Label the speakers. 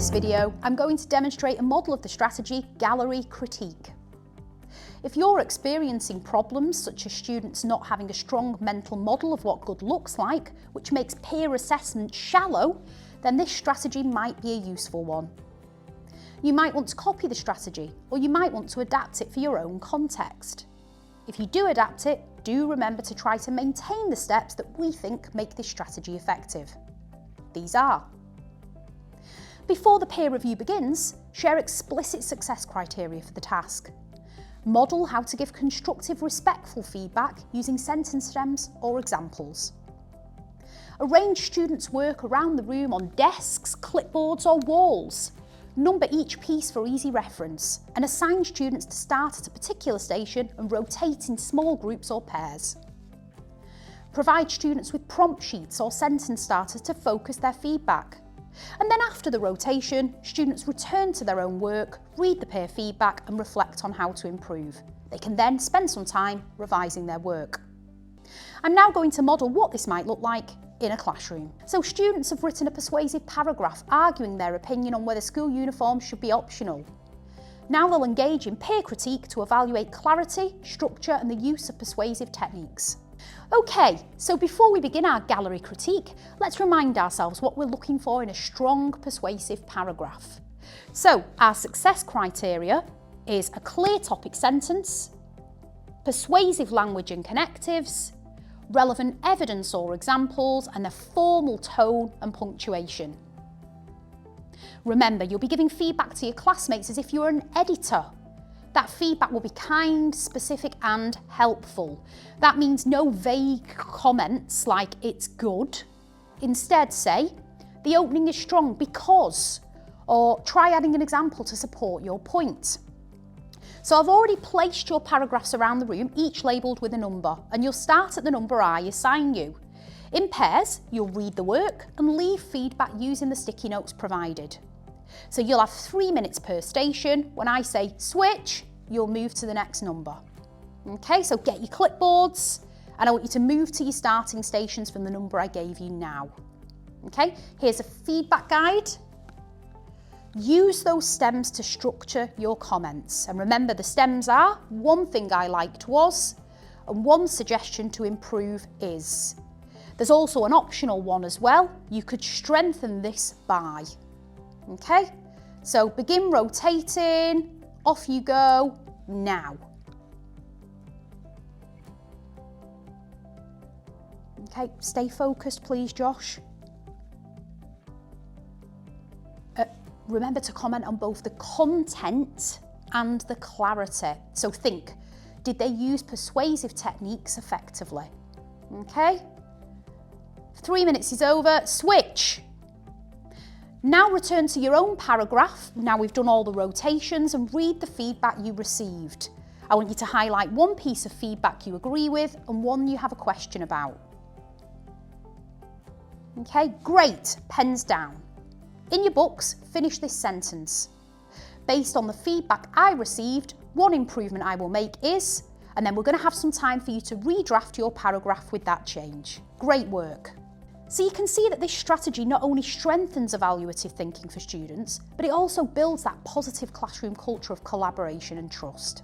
Speaker 1: this video, I'm going to demonstrate a model of the strategy gallery critique. If you're experiencing problems such as students not having a strong mental model of what good looks like, which makes peer assessment shallow, then this strategy might be a useful one. You might want to copy the strategy, or you might want to adapt it for your own context. If you do adapt it, do remember to try to maintain the steps that we think make this strategy effective. These are: before the peer review begins, share explicit success criteria for the task. Model how to give constructive, respectful feedback using sentence stems or examples. Arrange students' work around the room on desks, clipboards or walls. Number each piece for easy reference and assign students to start at a particular station and rotate in small groups or pairs. Provide students with prompt sheets or sentence starters to focus their feedback. And then after the rotation, students return to their own work, read the peer feedback and reflect on how to improve. They can then spend some time revising their work. I'm now going to model what this might look like in a classroom. So students have written a persuasive paragraph arguing their opinion on whether school uniforms should be optional. Now they'll engage in peer critique to evaluate clarity, structure and the use of persuasive techniques. Okay, so before we begin our gallery critique, let's remind ourselves what we're looking for in a strong, persuasive paragraph. So our success criteria is a clear topic sentence, persuasive language and connectives, relevant evidence or examples, and a formal tone and punctuation. Remember, you'll be giving feedback to your classmates as if you were an editor. That feedback will be kind, specific and helpful. That means no vague comments like "it's good." Instead say, "The opening is strong because," or "try adding an example to support your point." So I've already placed your paragraphs around the room, each labelled with a number, and you'll start at the number I assign you. In pairs, you'll read the work and leave feedback using the sticky notes provided. So you'll have 3 minutes per station. When I say switch, you'll move to the next number. Okay, so get your clipboards and I want you to move to your starting stations from the number I gave you now. Okay, here's a feedback guide. Use those stems to structure your comments. And remember, the stems are "one thing I liked was," and "one suggestion to improve is." There's also an optional one as well. You could strengthen this by. Okay, so begin rotating, off you go, now. Okay, stay focused please, Josh. Remember to comment on both the content and the clarity. So think, did they use persuasive techniques effectively? Okay, 3 minutes is over, switch. Now return to your own paragraph. Now we've done all the rotations, and read the feedback you received. I want you to highlight one piece of feedback you agree with and one you have a question about. Okay, great, pens down. In your books, finish this sentence. Based on the feedback I received, one improvement I will make is, and then we're going to have some time for you to redraft your paragraph with that change. Great work. So you can see that this strategy not only strengthens evaluative thinking for students, but it also builds that positive classroom culture of collaboration and trust.